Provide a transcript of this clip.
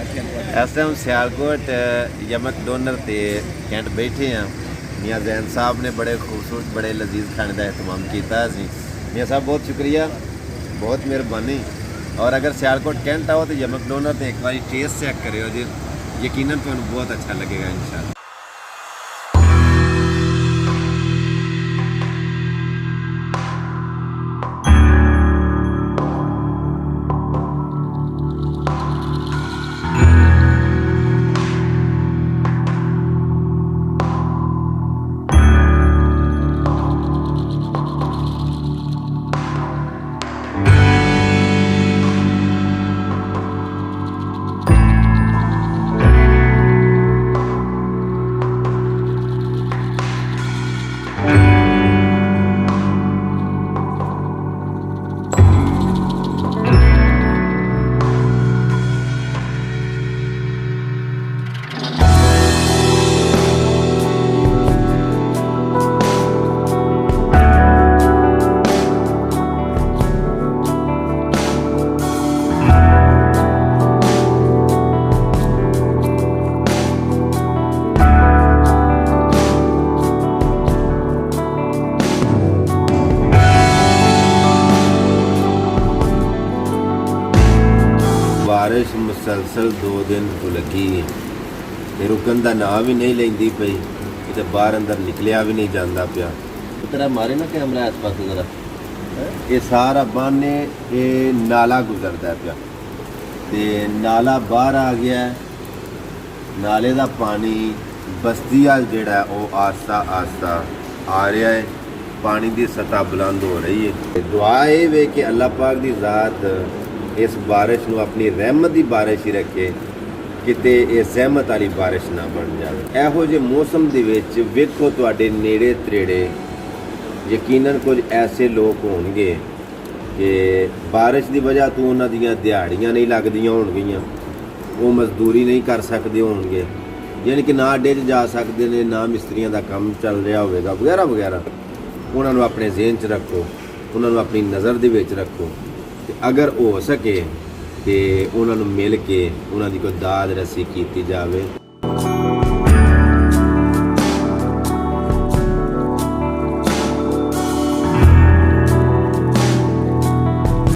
इस टाइम सियालकोट यमक डोनर ते कैंट बैठे हैं। मियाँ जैन साहब ने बड़े खूबसूरत बड़े लजीज खाने का एहतमाम किया। मियाँ साहब बहुत शुक्रिया, बहुत मेहरबानी। और अगर सियालकोट कैंट आओ तो यमक डोनर तो एक बार टेस्ट चेक करो जी, यकीनन तुहानू बहुत अच्छा लगेगा इंशाल्लाह। बारिश मुसलसल 2 दिन तो लगी ते रुकन का नाम भी नहीं लेंदी पई, किते बाहर अंदर निकलिया भी नहीं जाता पिया। तेरा मारे ना कैमरा आस पास जरा, ये सारा बाने ये नाला गुजरता पिया ते नाला बाहर आ गया। नाले का पानी बस्ती वाल जेड़ा वो आस्ता आस्ता आ रहा है, पानी की सतह बुलंद हो रही है। दुआ ये वे कि अल्लाह पाक की ज़ात इस बारिश को अपनी रहमत की बारिश ही रखे, किते ये सहमत वाली बारिश ना बन जाए। एहो जे मौसम दे विच वेखो तुहाडे नेड़े त्रेड़े यकीनन कुछ ऐसे लोग होणगे कि बारिश की वजह तो उन्हां दीयां दिहाड़ियां नहीं लगदियां होणगीਆਂ, वो मजदूरी नहीं कर सकते होणगे, यानी कि ना अड्डे 'च जा सकते हैं, ना मिस्त्रियों का काम चल रहा होगा वगैरह वगैरह। उन्होंने अपने ज़हन च रखो, उन्होंने अपनी नज़र दे विच रखो, ते अगर हो सके तो उन्होंने मिल के उन्होंने कोई दाद रसी की जाए।